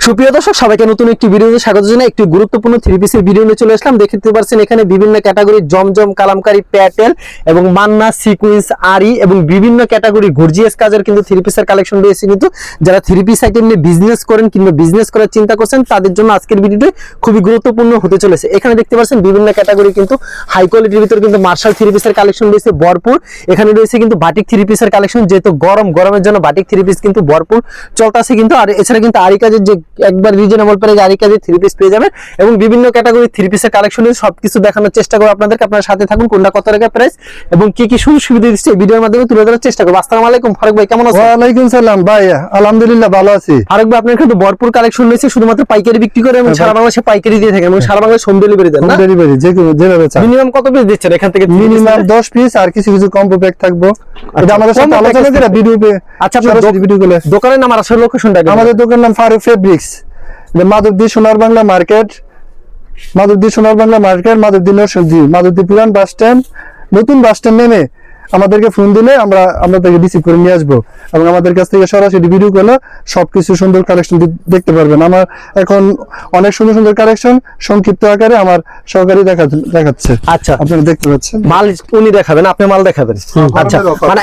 সুপ্রিয় দর্শক সবাইকে নতুন একটি ভিডিওতে স্বাগত জানাই। একটি গুরুত্বপূর্ণ থ্রি পিসের ভিডিও নিয়ে চলে আসলাম। দেখতে পাচ্ছেন এখানে বিভিন্ন ক্যাটাগরির জমজম, কালামকারী, প্যাটেল এবং মান্না, সিকুয়েন্স, আরি এবং বিভিন্ন ক্যাটাগরি গর্জিয়াস কাজের কিন্তু থ্রি পিসের কালেকশন রয়েছে। কিন্তু যারা থ্রি পিস আইটেম নিয়ে বিজনেস করেন কিংবা বিজনেস করার চিন্তা করছেন তাদের জন্য আজকের ভিডিওটি খুবই গুরুত্বপূর্ণ হতে চলেছে। এখানে দেখতে পাচ্ছেন বিভিন্ন ক্যাটাগরি কিন্তু হাই কোয়ালিটির ভিতরে কিন্তু মার্শাল থ্রি পিসের কালেকশন রয়েছে ভরপুর। এখানে রয়েছে কিন্তু বাটিক থ্রি পিসের কালেকশন, যেহেতু গরমের জন্য বাটিক থ্রি পিস কিন্তু ভরপুর চলতেছে কিন্তু। আর এছাড়া কিন্তু আরি কাজের যে একবার রিজনেবল প্রাইসে আরি কাজের থ্রি পিস পেয়ে যাবেন এবং বিভিন্ন ক্যাটাগরি থ্রি পিসের কালেকশন সবকিছু দেখানোর চেষ্টা করব আপনাদেরকে। আপনার সাথে থাকুন, কোনটা কত টাকা প্রাইস এবং কি কি সুযোগ সুবিধা দিচ্ছে এই ভিডিওর মাধ্যমে তুলে ধরার চেষ্টা করব। আসসালামু আলাইকুম ফারুক ভাই, কেমন আছেন? ওয়ালাইকুম সালাম ভাই, আলহামদুলিল্লাহ ভালো আছি। ফারুক ভাই, আপনার কিন্তু ভরপুর কালেকশন রয়েছে, শুধুমাত্র পাইকারি বিক্রি করে এবং সারা বাংলাদেশে পাইকারি দিয়ে থাকেন এবং সারা বাংলাদেশে হোম ডেলিভারি দেন না? ডেলিভারি যেভাবে চাই। মিনিমাম কত পিস দিচ্ছেন এখান থেকে? মিনিমাম 10 পিস আর কিছু কিছু কম্বো প্যাক থাকবো। এটা আমাদের সাথে আলোচনা করে ভিডিওতে। আচ্ছা, আপনার ভিডিও গুলো দোকানের নাম আর আসল লোকেশনটা? আমাদের দোকানের নাম ফারুক ফেব্রিক্স, মাধবদী সোনার বাংলা মার্কেট, মাধবদী পুরান বাস স্ট্যান্ড, নতুন বাস স্ট্যান্ড নেমে আমাদেরকে ফোন দিলে আমরা আপনাদেরকে রিসিভ করে নিয়ে আসবো এবং আমাদের কাছ থেকে সরাসরি ভিডিও করলে সবকিছু সুন্দর কালেকশন দেখতে পারবেন। আমার এখন অনেক সুন্দর সুন্দর কালেকশন সংক্ষিপ্ত আকারে আমার সহকারী দেখাচ্ছে। আচ্ছা, আপনারা দেখতে পাচ্ছেন। মাল উনি দেখাবেন, আপনি মাল দেখাবেন। আচ্ছা, মানে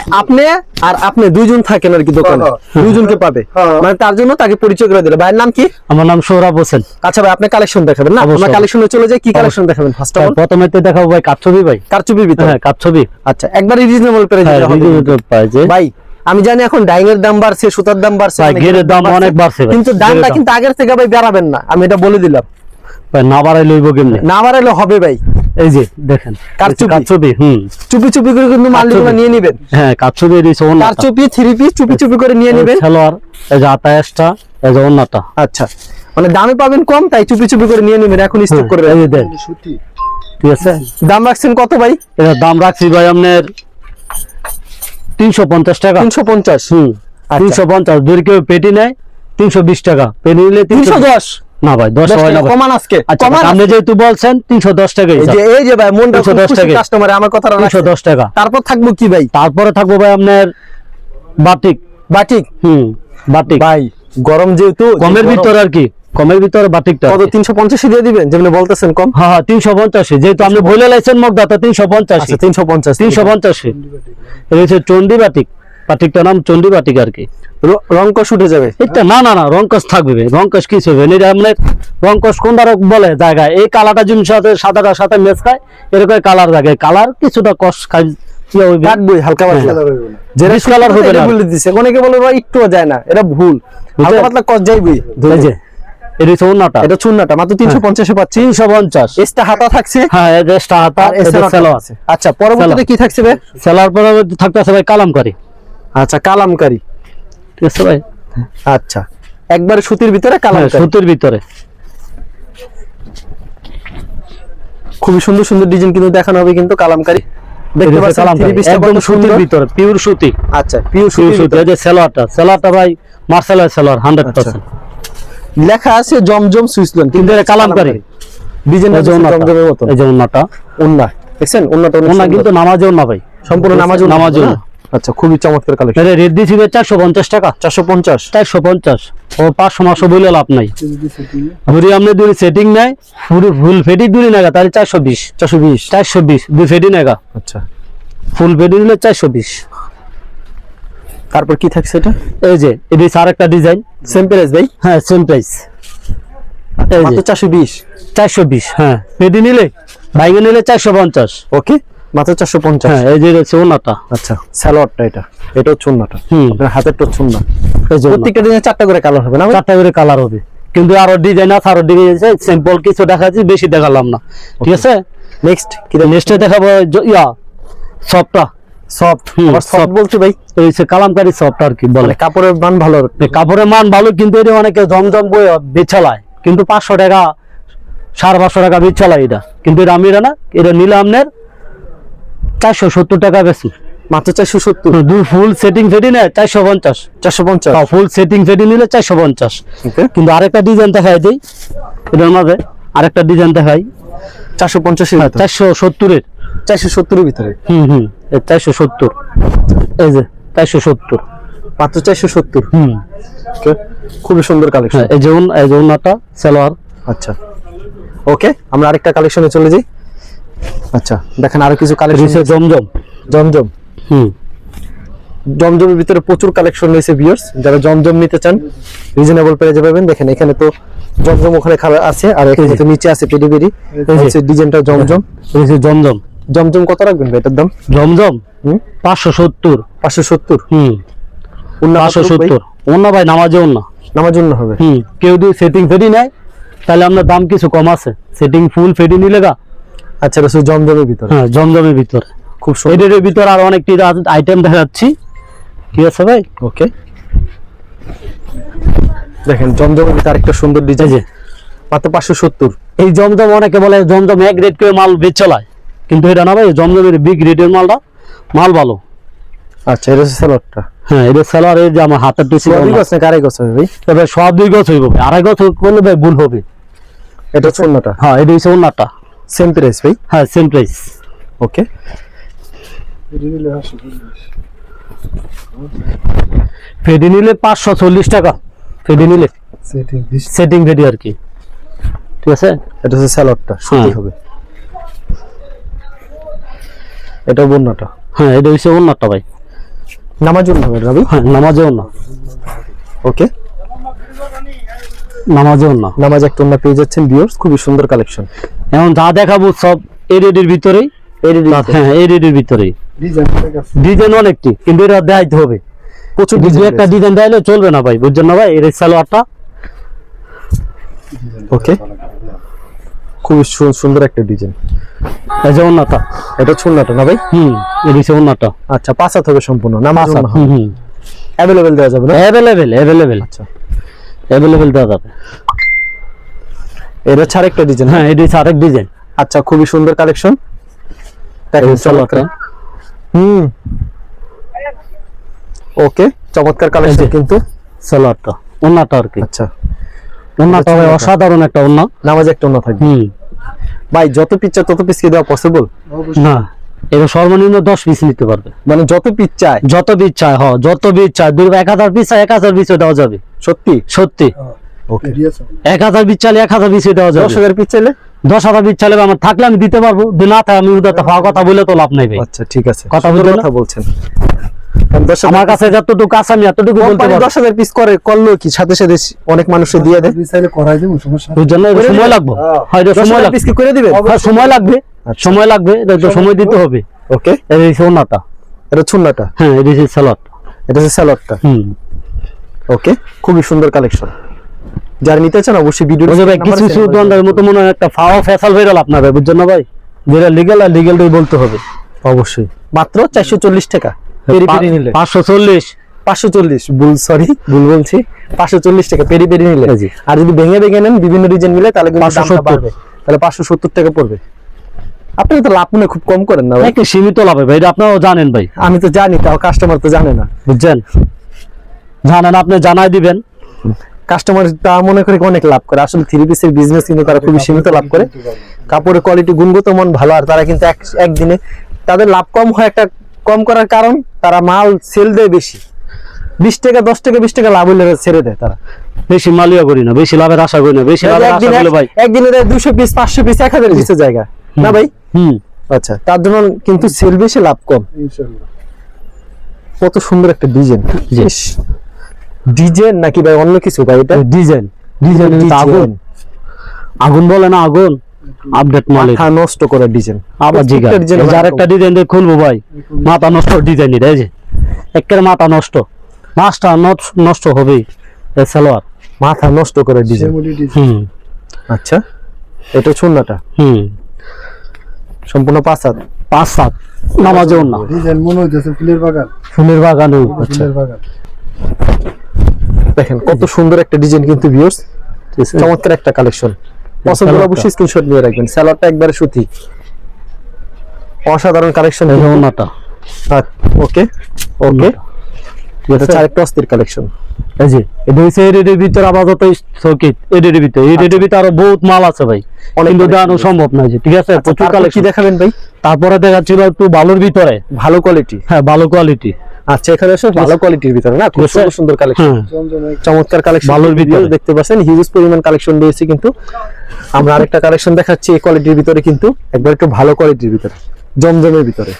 আপনি দুইজন থাকেন আর কি দোকানে, দুইজনকে পাবে, মানে তার জন্য তাকে পরিচয় করে দিলে। ভাইয়ের নাম কি? আমার নাম সৌরভ হোসেন। আচ্ছা ভাই, আপনি কালেকশন দেখাবেন না? আমরা কালেকশনে চলে যাই। কি কালেকশন দেখাবেন ফার্স্ট অফ অল? প্রথমে তো দেখাবো ভাই কাঠছবি। ভাই কারচুপির ভিতরে? হ্যাঁ, কাঠছবি। আচ্ছা, একবার রিজনেবল প্রাইসে ভাই। আমি জানি এখন ডাইং এর দাম বাড়ছে, সুতার দাম বাড়ছে, গেরের দাম অনেক বাড়ছে, কিন্তু দামটা কিন্তু আগের থেকে ভাই বাড়াবেন না, আমি এটা বলে দিলাম। ভাই না বাড়াইলে হইব কেমনে? না বাড়াইলে হবে ভাই। এই যে দেখেন কাঠছবি, চুপি চুপি করে কিন্তু মালগুলো নিয়ে নেবেন। হ্যাঁ, কাঠছবি দিছে ওন্না, কারচুপি থ্রি পিস চুপি চুপি করে নিয়ে নেবেন। সালোয়ার এই যে আতায়াসটা, এই যে ওন্নাটা। আচ্ছা, মানে দামে পাবেন কম, তাই চুপি চুপি করে নিয়ে নেবেন, এখন স্টক করে এই যে দেন। ঠিক আছে, দাম রাখছেন কত ভাই? এটা দাম রাখছি ভাই আপনার 350 টাকা। 350? 350। যদি কেউ পেটি নেয় 320 টাকা, পেটি নিলে 310। না ভাই 10 হয় না, কমান আজকে। আচ্ছা, আপনি যেহেতু বলছেন 310 টাকা। এই যে ভাই মনটা 310 টাকা কাস্টমারে আমার কথা 310 টাকা। তারপর থাকবো কি ভাই? তারপরে থাকবো ভাই আপনার বাটিক। বাটিক? বাটিক ভাই গরম যেহেতু, কমের ভিতর আর কি, কমের ভিতরে বাটিকটা কত? 350 দিয়ে দিবেন যেমন বলতেছেন কম? হ্যাঁ 350, যেহেতু আপনি বলে লাইছেন মগদাতা 350। আচ্ছা 350। এই হচ্ছে চন্ডী বাটিক, বাটিকটার নাম চন্ডী বাটিক আর কি। রংকশ উঠে যাবে এটা? না না না, রংকশ থাকবে। রংকশ কিছু হবে এটা আপনার রংকশ কোনটা বলে জায়গায় এই কালারটা জিনিস সাথে সাদাটার সাথে মেচ খায়, এরকম কালার জায়গায় কালার কিছুটা কষ খায়, হালকা পাতলা যেটা কালার হবে না বলে দিছে। অনেকে বলে ভাই একটু যায় না, এটা ভুল, হালকা পাতলা কষ যাইবই। এই যে এটা চুন্নাটা, এটা চুন্নাটা মাত্র 350 এ পাচ্ছি। 350। এক্সট্রা হাতা থাকছে? হ্যাঁ, এক্সট্রা হাতা, সালোয়ার আছে। আচ্ছা, পরবর্তীতে কি থাকছে ভাই? সালোয়ার পরবর্তী থাকতেছে ভাই কালামকারী। আচ্ছা, কালামকারী, ঠিক আছে ভাই। আচ্ছা, একবার সুতির ভিতরে কালামকারী, সুতির ভিতরে খুবই সুন্দর সুন্দর ডিজাইন কিন্তু দেখানো হবে কিন্তু কালামকারী। দেখতে পাচ্ছেন থ্রি পিসটা একদম সুতির ভিতরে, পিওর সুতি। আচ্ছা, পিওর সুতি। এই যে সালোয়ারটা ভাই মার্শালের সালোয়ার 100%। লেখা আছে জমজম সুইসল্যান্ড, কিন্তু এটা কালামকারী ডিজাইন আছে জমজমের মতো। এই যে ওন্নাটা, ওন্না দেখছেন? ওন্না কিন্তু নামাজেও না ভাই, সম্পূর্ণ নামাজেও। আচ্ছা, খুবই চমৎকার কালেকশন। এটা রেট দিছি 450 টাকা। 450 ও 500 বলে লাভ নাই। যদি আপনি দুই সেটিং নাই, ফুল ফেটি দুই নাগা তাহলে 420 দুই ফেটি নাগা। আচ্ছা, ফুল ফেটি নিলে 420। তারপর কি থাকছে এটা? এই যে এটা আরেকটা ডিজাইন, সেম প্রাইস ভাই? হ্যাঁ সেম প্রাইস, মাত্র 420। হ্যাঁ, ফেটি নিলে বাইকে নিলে 450। ওকে, মাত্র 450। হ্যাঁ, এই যে হচ্ছে ওন্নাটা। আচ্ছা, সালোয়ারটা এটাও চুন্নাটা, আপনার হাতের তো চুন্না। এই যে প্রত্যেকটা ডিজাইনে 4টা করে কালার হবে না? 4টা করে কালার হবে, কিন্তু আরো ডিজাইন আছে, আরো ডিজাইন আছে। সিম্পল কিছু দেখাচ্ছি, বেশি দেখালাম না। ঠিক আছে, নেক্সট কি? নেক্সটে দেখাবো সফটটা। সফট বলতে ভাই এই যে কালামকারী সফট আর কি বলে। কাপড়ের মান ভালো? কাপড়ের মান ভালো, কিন্তু এটা অনেকে জমজম বই বেচালায়, কিন্তু 500 টাকা 550 টাকা বেচালায় এটা, কিন্তু এটা আমি না, এটা নিলে আপনার 470 টাকা বেশি। মাত্র 470? দুই ফুল সেটিং ফেটি নেয় 450। ফুল সেটিং ফেটি নিলে 450। কিন্তু আরেকটা ডিজাইন দেখাই দিই, এটার মাঝে আরেকটা ডিজাইন দেখাই 450 470 470 এর ভিতরে। 470। এই যে 470। মাত্র 470। ওকে, খুবই সুন্দর কালেকশন। হ্যাঁ, এই যে ওন্নাটা সালোয়ার। আচ্ছা, ওকে, আমরা আরেকটা কালেকশনে চলে যাই। আচ্ছা, দেখেন আরো কিছু কালেকশন। জমজম। জমজম, হুম, জমজমের ভিতরে প্রচুর কালেকশন রয়েছে ভিউয়ার্স। যারা জমজম নিতে চান রিজনেবল প্রাইসে পাবেন। দেখেন এখানে তো জমজম ওখানে খাবার আছে, আর এখানে তো নিচে আছে পেডিপেরি। হচ্ছে ডিজাইনটা জমজম। এই যে জমজম। জমজম কত রাখবেন ভাই এটার দাম? জমজম 570। 570। হুম, উন্না 570 ওন্না ভাই, নামাজে ওন্না। নামার জন্য হবে। হুম, কেউ যদি সেটিং ফেডি নেয় তাহলে আপনার দাম কিছু কম আছে। সেটিং ফুল ফেডি নিলে গা। আচ্ছা, এটা শুধু জমজমের ভিতরে। হ্যাঁ, জমজমের ভিতরে খুব সুন্দর। এটার ভিতরে আর অনেকটি আইটেম দেখাচ্ছি। কি আছে ভাই? ওকে, দেখেন জমজমের ভিতরে আরেকটা সুন্দর ডিজাইন। যে মাত্র 570। এই জমজম অনেকে বলে জমজম এক রেট করে মাল বেচলায়, কিন্তু এটা না ভাই, জমজমের বিগ রেটের মালটা, মাল ভালো। আচ্ছা, এটা হচ্ছে সালোয়ারটা। হ্যাঁ, এটা সালোয়ার। এই যে আমার হাতের টুসি, দুই গজ নাকি আড়াই গজ হবে ভাই? তবে সব 2 গজ হইব, আড়াই গজ করলে ভাই ভুল হবে। এটা হচ্ছে ওন্নাটা। হ্যাঁ, এটা হচ্ছে ওন্নাটা। সেম প্রাইস ভাই? হ্যাঁ, সেম প্রাইস। ওকে, ফেডি নিলে 540 টাকা। ফেডি নিলে সেটিং ফেডি আর কি, ঠিক আছে। এটা হচ্ছে সালোয়ারটা, সুতি হ্যাঁ। হবে। এটা ওন্নাটা। হ্যাঁ, এটা হচ্ছে ওন্নাটা ভাই। নামার জন্য হবে রবি। হ্যাঁ, নামাজে ওন্না। ওকে, নামাজে ওন্না। নামাজ একটা ওন্না পেয়ে যাচ্ছেন ভিউয়ার্স। খুবই সুন্দর কালেকশন। এখন যা দেখাবো সব এই রেডের ভিতরেই। হ্যাঁ, এই রেডের ভিতরেই ডিজাইন অনেকটি, কিন্তু এটা দেখাইতে হবে। প্রচুর দু ডিজাইন একটা ডিজাইন দেখাইলে চলবে না ভাই, বুঝছেন না ভাই। এর সালোয়ারটা। ওকে, খুবই সুন্দর একটা ডিজাইন। এই যে ওন্নাটা। এটা ওন্নাটা না ভাই? হুম, এই হচ্ছে ওন্নাটা। আচ্ছা, 5 হাত হবে সম্পূর্ণ। নামাজ ওন্না হবে। হুম, अवेलेबल দেওয়া যাবে না? অ্যাভেলেবেল। আচ্ছা, অ্যাভেলেবেল দেওয়া যাবে। এটা ছাড়া একটা ডিজাইন। হ্যাঁ, এটা হচ্ছে আরেক ডিজাইন। আচ্ছা, খুবই সুন্দর কালেকশন। দেখেন সালোয়ারটা। হুম, ওকে, চমৎকার কালেকশন কিন্তু। সালোয়ারটা, ওন্নাটা আর কি। আচ্ছা, ওন্নাটা ভাই অসাধারণ একটা ওন্না। নামাজ একটা ওন্না থাকবে। হুম, ভাই যত পিস চাই তত পিস কি দেওয়া পসিবল? না, এটা সর্বনিম্ন 10 পিস নিতে পারবে। মানে যত পিস চাই? যত পিস চায়, হ্যাঁ, যত পিস চায়। 1000 পিস চাই, 1000 পিসও দেওয়া যাবে। সত্যি? সত্যি। ওকে, 1000 পিস চাইলে 1000 পিসও দেওয়া যাবে। 10,000 পিস চাইলে? 10,000 পিস চাইলে আমার থাকলে আমি দিতে পারবো, যদি না থাকে আমি উদারতা হওয়ার কথা বলে তো লাভ নাই ভাই। আচ্ছা, ঠিক আছে, কথা সুন্দর বুঝলেন? কথা বলছেন। কারণ 10,000 আমার কাছে যতটুকু আছে আমি এতটুকু বলতে কোম্পানি পারবো। 10,000 পিস করলো কি সাথে সাথে অনেক মানুষে দিয়ে দেয়। বুঝছেন না? এটা সময় লাগবে। হয়, এটা সময় 10,000 লাগবে। পিস কি করে দিবেন? হ্যাঁ, সময় লাগবে। আচ্ছা। সময় লাগবে, এটা তো সময় দিতে হবে। ওকে, এই হচ্ছে ওন্নাটা। এটা ওন্নাটা। হ্যাঁ, এটা হচ্ছে সালোয়ারটা। এটা হচ্ছে সালোয়ারটা। হুম, ওকে, খুবই সুন্দর কালেকশন। যারা নিতে চান অবশ্যই ভিডিও বুঝে ভাই, কিছু কিছু দোকানদারের মতো মনে হয় একটা ফাও ফেসাল ভাইরাল আপনাদের, বুঝছেন না ভাই। যেটা লিগ্যাল আর লিগ্যালটাই বলতে হবে। অবশ্যই। মাত্র 440 টাকা পেরি পেরি নিলে। 540। 540, ভুল বলছি। 540 টাকা পেরি পেরি নিলে। জি। আর যদি ভেঙে ভেঙে নেন বিভিন্ন ডিজাইন মিলে তাহলে কিন্তু দামটা 570 বাড়বে। তাহলে 570 টাকা পড়বে। আপনি তো লাভ মনে খুব কম করেন না ভাই? একটা সীমিত লাভ ভাই, এটা আপনারাও জানেন ভাই। আমি তো জানি, তাও কাস্টমার তো জানে না। বুঝছেন? জানেন, আপনি জানাই দিবেন। কাস্টমার তা মনে করে অনেক লাভ করে। আসলে 3 পিসের বিজনেস কিন্তু তারা খুবই সীমিত লাভ করে। কাপড়ের কোয়ালিটি গুণগত মান ভালো, আর তারা কিন্তু একদিনে তাদের লাভ কম হয়। একটা কম করার কারণ তারা মাল সেল দেয় বেশি। 20 টাকা 10 টাকা 20 টাকা লাভ হলে ছেড়ে দেয় তারা। বেশি মালিয়া করি না, বেশি লাভের আশা করি না। বেশি লাভের আশা করলে ভাই একদিনে দেয় 200 পিস 500 পিস 1000 পিসের জায়গা না ভাই? হুম, আচ্ছা, তার জন্য কিন্তু সেল বেশি লাভ কম। কত সুন্দর একটা ডিজাইন। ডিজাইন নাকি ভাই অন্য কিছু ভাই? এটা ডিজাইন। ডিজাইন আগুন, আগুন বলে না, আগুন। আপডেট মালিক মাথা নষ্ট করে ডিজাইন। আবার জিগা যার একটা ডিজাইন দিয়ে খুলবো ভাই, মাথা নষ্ট ডিজাইন। এটা এই যে একের মাথা নষ্ট, মাছটা নষ্ট হবেই। এই সালোয়ার মাথা নষ্ট করে ডিজাইন। হুম, আচ্ছা, এটা ওন্নাটা হুম, সম্পূর্ণ 5 হাত। 5-7 নামাজে ওন্না। ডিজাইন মনে হইতেছে ফুলের বাগান। ফুলের বাগান। আচ্ছা, ফুলের বাগান। দেখেন কত সুন্দর একটা ডিজাইন কিন্তু ভিউয়ার্স। চমৎকার একটা কালেকশন। পছন্দ হলে অবশ্যই স্ক্রিনশট নিয়ে রাখবেন। সালোয়ারটা একবারে সুতি, অসাধারণ কালেকশন। এই ওন্নাটা। ওকে ওকে, এটা আরেকটা অস্থির কালেকশন। এই যে এটা হচ্ছে এই রেডের ভিতরে আপাতত শৌকিত। এই রেডের ভিতরে, এই রেডের ভিতরে আরো বহুত মাল আছে ভাই, কিন্তু দেখানো সম্ভব নয়। যে ঠিক আছে, প্রচুর কি কালেকশন দেখাবেন ভাই? তারপরে দেখাচ্ছিল একটু ভালোর ভিতরে, ভালো কোয়ালিটি। হ্যাঁ, ভালো কোয়ালিটি। আচ্ছা, এখানে এসে ভালো কোয়ালিটির ভিতরে না, খুব ঠিক আছে। সুন্দর সুন্দর কালেকশন, হ্যাঁ চমৎকার কালেকশন ভালোর ভিতরে। দেখতে পাচ্ছেন, হিউজ পরিমাণ কালেকশন দিয়েছি। কিন্তু আমরা আরেকটা কালেকশন দেখাচ্ছি এই কোয়ালিটির ভিতরে, কিন্তু একবার একটু ভালো কোয়ালিটির ভিতরে, জমজমের ভিতরে।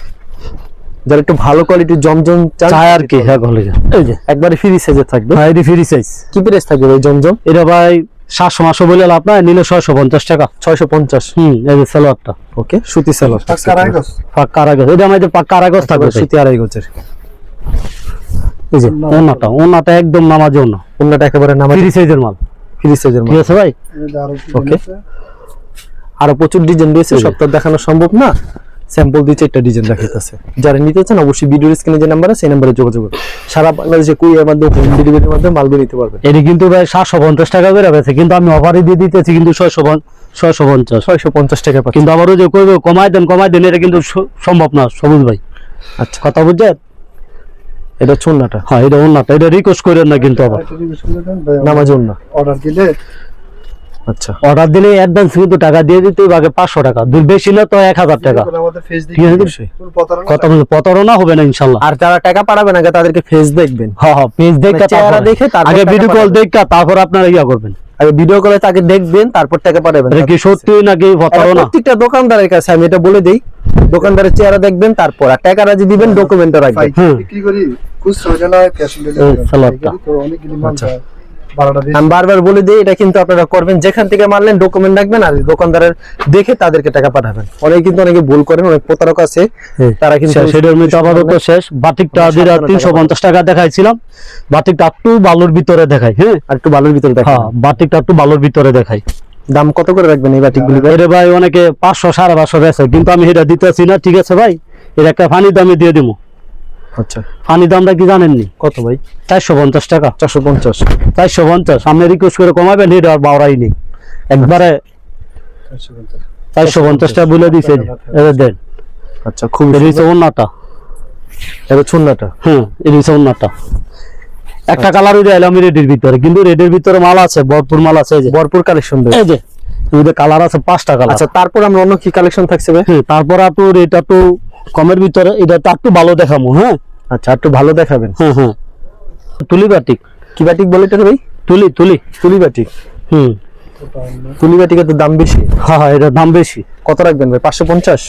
যারা একটু ভালো কোয়ালিটির জমজম চাই আর কি। হ্যাঁ ভালো। এই যে একবারে ফ্রি সাইজে থাকবে। ভাই এটি ফ্রি সাইজ। কি প্রাইস থাকবে এই জমজম? এটা ভাই 700 বলে আপনার নিলে 650 টাকা। 650। এই যে সালোয়ারটা ওকে, সুতি সালোয়ার, পাক্কা আড়াইগজ। এটা আমাদের পাক্কা আড়াইগজ থাকবে ভাই। সুতি আড়াই গজের। এই যে ওনাটা একদম নামাজে ওনা, অন্যটা একেবারে নামাজ ফ্রি সাইজের মাল। ফ্রি সাইজের ঠিক আছে ভাই। ওকে, আরো প্রচুর ডিজাইন দিয়েছে, সব তো দেখানো সম্ভব না। স্যাম্পল দিয়ে 4টা ডিজাইন দেখাইতেছে। যারা নিতে চান অবশ্যই ভিডিওর স্ক্রিনে যে নাম্বার আছে সেই নাম্বারে যোগাযোগ করুন। সারা বাংলাদেশে কুরিয়ার মাধ্যমে, হোম ডেলিভারির মাধ্যমে মালগুলো নিতে পারবেন। এটি কিন্তু ভাই 750 টাকা করে আছে, কিন্তু আমি অফারে দিয়ে দিতেছি কিন্তু 650। 650 টাকা পাচ্ছেন। কিন্তু আবার ওই যে কইবে কমাই দেন, এটা কিন্তু সম্ভব না সবুজ ভাই। আচ্ছা, কথা বুঝছেন? এটা চুন্নাটা, হ্যাঁ এটা ওনাটা, এটা রিকোয়েস্ট করেন না কিন্তু আবার। নামাজ ওন্না। অর্ডার দিলে আচ্ছা, অর্ডার দিলে অ্যাডভান্স কিন্তু টাকা দিয়ে দিতে হবে আগে 500 টাকা, দুই বেশি না তো 1000 টাকা। আমাদের ফেস ঠিক আছে, কথা বলতে প্রতারণা হবে না ইনশাআল্লাহ। আর যারা টাকা পাঠাবেন আগে তাদেরকে ফেস দেখবেন, হ্যাঁ পেজ দেখে চেহারা দেখে তারপর আগে টাকা ভিডিও কল পাঠাবেন। দেখে তারপর আপনারা ইয়া করবেন। আগে ভিডিও কলে তাকে দেখবেন, তারপর টাকা পাঠাবেন। এটা কি সত্যি নাকি এটা প্রতারণা? প্রত্যেকটা দোকানদারের কাছে আমি এটা বলে দেই, দোকানদারের চেহারা দেখবেন, তারপর আর টাকা রাজি দিবেন, ডকুমেন্টও রাখবেন। বিক্রি করি খুচরা জানা ক্যাশ অন ডেলিভারি সালাদটা। তো অনেকগুলি মাল যায়, ভাড়াটা বেশি। আমি বারবার বলে দিই, এটা কিন্তু আপনারা করবেন, যেখান থেকে মারলেন ডকুমেন্ট রাখবেন, আর দোকানদারের দেখে তাদেরকে টাকা পাঠাবেন। অনেকে ভুল করেন, অনেক প্রতারক আছে, তারা কিন্তু সেটার মধ্যে আপাতত শেষ। বাটিকটা যেটা 350 টাকা দেখাইছিলাম, বাটিকটা একটু বালুর ভিতরে দেখাই। হ্যাঁ আর একটু ভালোর ভিতরে দেখেন। হ্যাঁ বাটিকটা একটু বালুর ভিতরে দেখাই। দাম কত করে রাখবেন এই বাটিকগুলি? এটা ভাই অনেকে 500 550 বেচে, কিন্তু আমি এটা দিতেছি না। ঠিক আছে ভাই, এর একটা ফানি দামে দিয়ে দিব। আচ্ছা, ফানি দামটা কি জানেননি? কত ভাই? 450 টাকা। 450। 450 আপনি রিকোয়েস্ট করে কমাবেন, এটা আর বাড়াই নেই, একবারে 450 টাকা বলে দিছে। এটা দেন। আচ্ছা, খুব এটা হচ্ছে ওন্নাটা। এটা চুন্নাটা। হ্যাঁ এটা হচ্ছে ওন্নাটা। একটা কালার হয়ে যায় আমি রেডের ভিতরে, কিন্তু রেডের ভিতরে মাল আছে, ভরপুর মাল আছে। এই যে ভরপুর কালেকশন দেয়। এই যে এর কালার আছে 5টা কালার। আচ্ছা, তারপর আমরা অন্য কি কালেকশন থাকছে ভাই? হ্যাঁ তারপর আপনার এটা তো কমের ভিতরে, এটা তো একটু ভালো দেখামু। হ্যাঁ আচ্ছা, একটু ভালো দেখাবেন। হ্যাঁ তুলি বাটিক। কি বাটিক বলে এটা ভাই? তুলি তুলি বাটিক। হুম তুলি বাটিকের তো দাম বেশি। হ্যাঁ এটার দাম বেশি। কত রাখবেন ভাই? 550।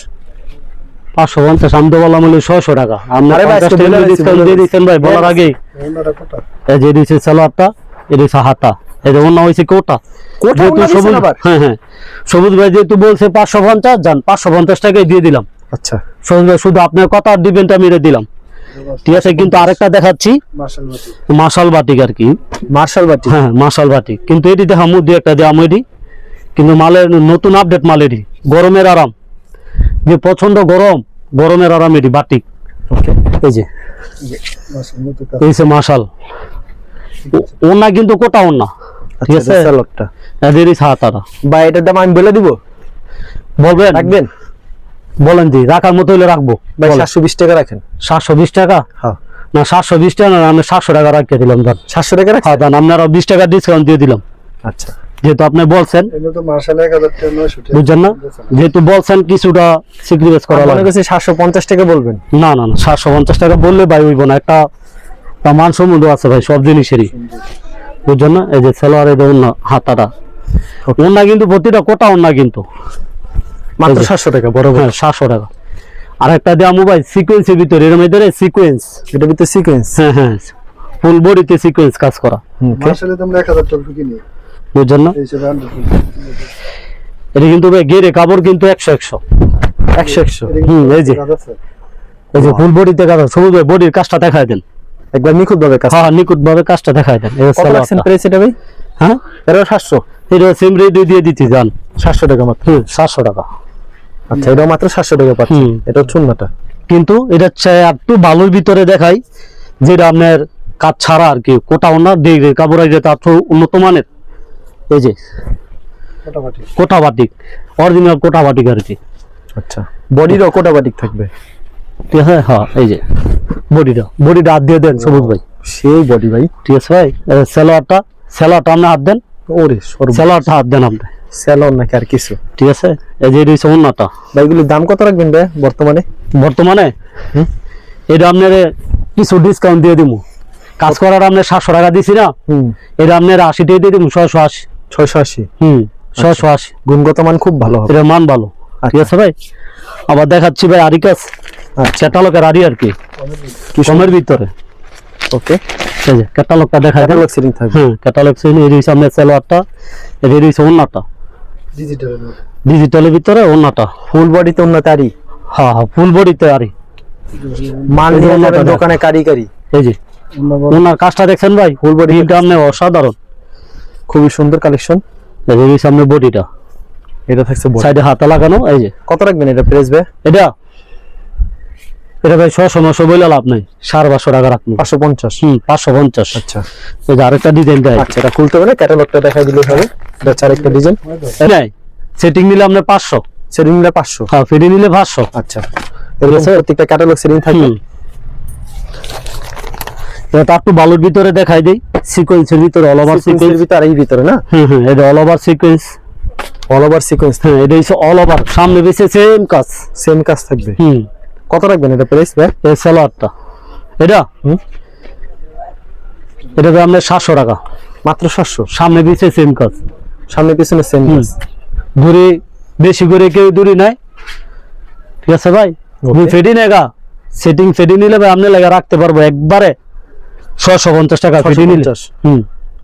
550 আমি তো বললাম হলো 600 টাকা। আপনি আরে ভাই, 50 টাকা বলে ডিসকাউন্ট দিয়ে দিচ্ছেন ভাই বলার আগেই। ওনাটা কত? এই যে দিচ্ছে সালোয়ারটা, এটা হচ্ছে হাতা, এই যে অন্য হয়েছে কোটা। কোটা যেহেতু ওন্না দিছেন সবুজ, আবার? হ্যাঁ সবুজ ভাই যেহেতু বলছে 550, যান 550 টাকায় দিয়ে দিলাম। আচ্ছা, সবুজ ভাই শুধু আপনার কথা দিবেন তো আমি এটা দিলাম। ঠিক আছে, কিন্তু আরেকটা দেখাচ্ছি, মার্শাল মাটি মাশাল বাটিক আর কি। মার্শাল বাটিক। হ্যাঁ মাশাল বাটিক, কিন্তু এটি দেখাম দুই একটা দেখাম। এটি কিন্তু মালের নতুন আপডেট মাল, এটি গরমের আরাম, যে পছন্দ গরমের আরাম, এটি বাটিক। ওকে, এই যে মার্শাল মতো এই যে মাশাল ওনা, কিন্তু কোটা ওনা। ঠিক আছে, সালোয়ারটা এদের হাতাটা ভাই, এটার দাম আমি বলে দিব, বলবেন? রাখবেন? বলেন জি, রাখার মতো হলে রাখবো। ভাই বলেন। 720 টাকা রাখেন। 720 টাকা হ্যাঁ, না, 720 টাকা না, আমি 700 টাকা রাখিয়ে দিলাম। ধর 700 টাকা রাখেন। হ্যাঁ দেন, আপনারা 20 টাকা ডিসকাউন্ট দিয়ে দিলাম, আচ্ছা, যেহেতু আপনি বলছেন। এগুলো তো মার্শাল 1000 টাকা 900 টাকা বুঝছেন না, যেহেতু বলছেন কিছুটা সিক্রিফাইস করা মনে লাগে। করছি 750 টাকা বলবেন। না 750 টাকা বললে ভাই হইব না, একটা মান সম্বন্ধ আছে ভাই সব জিনিসেরই। বুঝছেন না, এই যে সালোয়ার, এই যে ওন্না হাতাটা, ওন্না কিন্তু প্রতিটা কোটা ওন্না, কিন্তু মাত্র এই যে। 700 টাকা বড়। হ্যাঁ 700 টাকা। আর একটা দেওয়া মোবাইল সিকোয়েন্সের ভিতরে, এর ভিতরে সিকোয়েন্স, এটার ভিতরে সিকোয়েন্স। হ্যাঁ ফুল বডিতে সিকোয়েন্স কাজ করা। মার্শালে তোমরা 1000 টাকা কিনি বুঝছেন না, এই হিসেবে 100 এটা কিন্তু ভাই গেরে কাপড় কিন্তু 100 100 এই যে এই যে ফুল বডিতে কাজ, সবুজ ভাই বডির কাজটা দেখায় দেন একবার নিখুঁত ভাবে কাজ। হ্যাঁ নিকুট ভাবে কাজটা দেখায় দেন। এই কত রাখছেন প্রাইস এটা ভাই? হ্যাঁ এটা 700। এটা সিম রেডি দিয়ে দিচ্ছি, যান 700 টাকা মাত্র। 700 টাকা। আচ্ছা, এটাও মাত্র 700 টাকা পাচ্ছেন। হুম। এটা চুন্নাটা। কিন্তু এটা চাই একটু ভালোর ভিতরে দেখাই, যেটা আপনার কাজ ছাড়া আর কি, কোটা ওনা দিয়ে কাপড় আছে তার তো উন্নত মানের। এই যে মোটামুটি কোটা বাটিক, অরিজিনাল কোটা বাটিক আর কি। আচ্ছা, বডিরও কোটা বাটিক থাকবে। ঠিক আছে, হ্যাঁ এই যে বডিটা হাত দিয়ে দেন সবুজ ভাই। সেই বডি ভাই। ঠিক আছে ভাই, সালোয়ারটা আপনি হাত দেন, ওরে সর্ব সালোয়ারটা হাত দেন আপনি। সেলন নাকি আর কিছু? ঠিক আছে, এই যে এটা হচ্ছে ওন্নাটা। ভাই এগুলির দাম কত রাখবেন ভাই বর্তমানে? বর্তমানে এটা আপনার কিছু ডিসকাউন্ট দিয়ে দিব। কাজ করার আপনি 700 টাকা দিছি না, এটা আপনার 80 টাকা দিয়ে দিব, 680। 680। 680। গুণগত মান খুব ভালো হবে, এটা মান ভালো। ঠিক আছে ভাই, আবার দেখাচ্ছি ভাই আরি কাজ, ক্যাটালগের আরি আর কি কমের ভিতরে। ওকে, এই যে ক্যাটালগটা দেখা যায়, ক্যাটালগ সেটিং থাকবে। Catalogue setting. এই হচ্ছে আপনার সালোয়ারটা, এই হচ্ছে ওন্নাটা, ডিজিটালের ভিতরে ওন্নাটা, ফুল বডিতে উন্নত আরি। হ্যাঁ ফুল বডিতে আরি, মান এই যে দিয়ে ওন্নাটা যাবেন দেখ। দোকানে কারিগরি। এই যে ওনার কাজটা দেখছেন ভাই, ফুল বডিটা আপনি অসাধারণ, খুবই সুন্দর কালেকশন। এই যে সামনে বডিটা, এটা থাকছে body। সাইডে হাতা লাগানো। এই যে কত রাখবেন এটা প্রাইস ভাই? এটা ভাই 600 বলে লাভ নাই, 550 টাকা রাখুন। 550। 550। আচ্ছা এই যে আরেকটা ডিজাইন দেয়, আচ্ছা, এটা খুলতে হবে না, ক্যাটালগটা দেখাই দিলে হবে। এটা হচ্ছে আরেকটা ডিজাইন। নাই সেটিং নিলে আপনি 500, সেটিং নিলে 500। হ্যাঁ ফ্রি নিলে 500। আচ্ছা, এরকম প্রত্যেকটা ক্যাটালগ সেটিং থাকবে। এটা একটু বালুর ভিতরে দেখাই দেই, সিকোয়েন্সের ভিতরে, অল ওভার সিকোয়েন্সের সিকোয়েন্স। ভিতরে আর এই ভিতরে না, এটা all over sequence, all over sequence. হ্যাঁ এটা হচ্ছে অল ওভার, সামনে বেশি সেম কাজ। সেম কাজ থাকবে। কত রাখবেন এটা প্রাইস ভাই? এই সালোয়ারটা এটা এটা ভাই আপনার 700 টাকা মাত্র 700। সামনে পিছে সেম কাজ, সামনে পিছনে সেম কাজ। দূরে বেশি করে কেউ দূরে নাই। ঠিক আছে ভাই, ফেডি নেগা সেটিং ফেডি নিলে ভাই আপনি লাগা রাখতে পারবো একবারে 650 টাকা ফেডি নিলে। 650।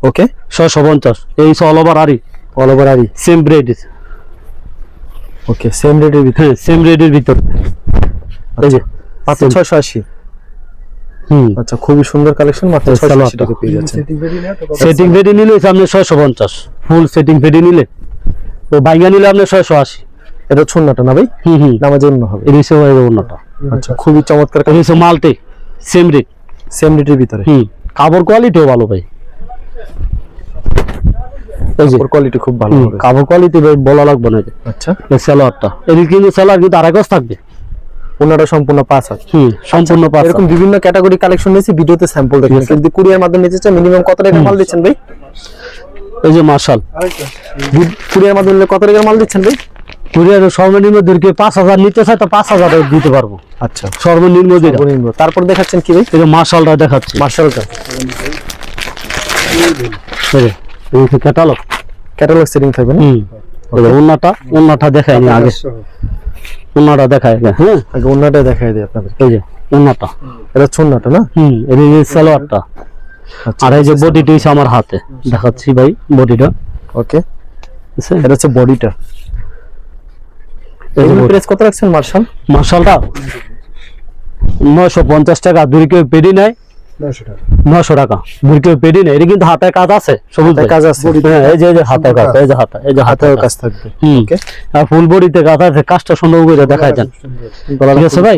ওকে, 650। এই all over aari, all over aari. Same rate. Okay, same রেটের ভিতরে। হ্যাঁ সেম রেডের ভিতর। এই যে মাত্র 680। আচ্ছা, খুবই সুন্দর কালেকশন, মাত্র 680 টাকা পেয়ে যাচ্ছেন। সেটিং ফেডি নিলে আপনি 650, ফুল সেটিং ফেডি নিলে। তো বাইঙ্গা নিলে আপনি 680। এটা ছন্নাটা না ভাই? নামাজের জন্য হবে। এই হচ্ছে ওন্নাটা। আচ্ছা, খুবই চমৎকার এই হচ্ছে মাল্টি সেম রেড, সেম রেটের ভিতরে। কাপড় কোয়ালিটিও ভালো ভাই। এই যে কোয়ালিটি খুব ভালো হবে। কাপড় কোয়ালিটি বলা লাগবে না। আচ্ছা, এই সালোয়ারটা এদিকে কিন্তু সালোয়ার কিন্তু আড়াই গজ থাকবে, ওনাটা সম্পূর্ণ 5 হাত। সম্পূর্ণ পাঁচ। এরকম বিভিন্ন ক্যাটাগরি কালেকশন নিয়েছি, ভিডিওতে স্যাম্পল দেখেন। কিন্তু কুরিয়ার মাধ্যমে নিতে চাই, মিনিমাম কত টাকার মাল দিচ্ছেন ভাই? এই যে মার্শাল কুরিয়ার মাধ্যমে নিলে কত টাকার মাল দিচ্ছেন ভাই? কুরিয়ার সর্বনিম্ন দূরকে 5000 নিতে চাই তো 5000 দিতে পারবো। আচ্ছা, সর্বনিম্ন দিতে। সর্বনিম্ন। তারপর দেখাচ্ছেন কি ভাই? এই যে মার্শালটা দেখাচ্ছি, মার্শালটা এই যে ক্যাটালগ ক্যাটালগ সেটিং থাকবে না? এই যে ওন্নাটা দেখাই নি আগে, ওন্নাটা দেখাই। হ্যাঁ আগে ওন্নাটা দেখাই দিই আপনাদের। এই যে ওন্নাটা, এটা ছন্নাটা না? এই যে সালোয়ারটা। আর এই যে বডিটা হচ্ছে আমার হাতে দেখাচ্ছি ভাই, বডিটা। ওকে, এটা হচ্ছে বডিটা। এই প্রাইস কত রাখছেন মার্শাল? মার্শালটা 950 টাকা, দূরে কেউ পেডি নাই। 900 টাকা দূরে কেউ পেডি নাই। এটা কিন্তু হাতে কাজ আছে, সবুজ ভাই। কাজ আছে। হ্যাঁ এই যে হাতে কাজ, এই যে হাতে, এই যে হাতে হাতেও কাজ থাকবে। ওকে, আর ফুল বডিতে কাজ আছে, কাজটা সুন্দর করে দেখায় দেন। ঠিক আছে ভাই।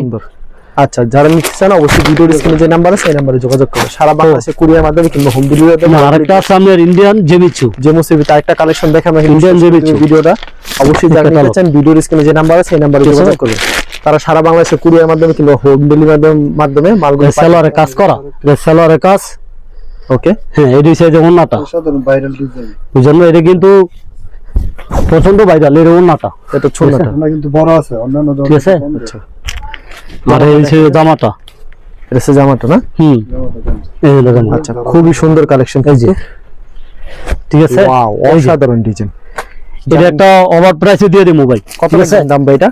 আচ্ছা, যারা নিতে চান অবশ্যই ভিডিওর স্ক্রিনে যে নাম্বার আছে এই নাম্বারে যোগাযোগ করুন। সারা বাংলাদেশে কুরিয়ার মাধ্যমে কিংবা হোম ডেলিভারি। না, আরেকটা আছে আমাদের ইন্ডিয়ান জেমিচু, জেমুসিবিতে আরেকটা কালেকশন দেখে আমরা ইন্ডিয়ান জেমিচু ভিডিওটা অবশ্যই যারা নিতে চান ভিডিওর স্ক্রিনে যে নাম্বার আছে এই নাম্বারে যোগাযোগ করুন। তারা সারা বাংলাদেশে কুরিয়ার মাধ্যমে কিংবা হোম ডেলিভারি মাধ্যমে মালগুলো সেলরে কাজ করা, সেলরে কাজ। ওকে, হ্যাঁ এই যে যে ওন্নাটা ভাইরাল ডিজাইন, বুঝলেন, এটা কিন্তু প্রচন্ড ভাইরাল এর ওন্নাটা। এটা ছোটটা কিন্তু বড় আছে অন্যান্য। ঠিক আছে, আচ্ছা, আর এই যে জামাটা, এটা হচ্ছে জামাটা না? এই যে জামা। আচ্ছা, খুবই সুন্দর কালেকশন। এই যে ঠিক আছে, ওয়াও, অসাধারণ ডিজাইন। এটা একটা ওভার প্রাইসে দিয়ে দিই মোবাইল। কত আছে দাম ভাই এটা?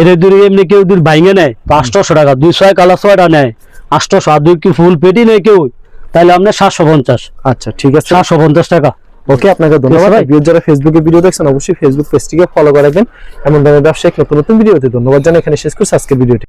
এটা দূরে এমনি কেউ দূর ভাঙে নেয় 500 টাকা, 200 কালার 6টা নেয় 800, আর দুই কি ফুল পেটি নেয় কেউ, তাহলে আপনার 750। আচ্ছা, ঠিক আছে, 750 টাকা। ওকে, আপনাকে ধন্যবাদ। যারা ফেসবুকে ভিডিও দেখছেন অবশ্যই ফেসবুক পেজটিকে ফলো করে রাখবেন। এমন ধরনের ব্যবসায়িক নতুন নতুন ভিডিওতে ধন্যবাদ জানাই এখানে শেষ করছি আজকের ভিডিওটি।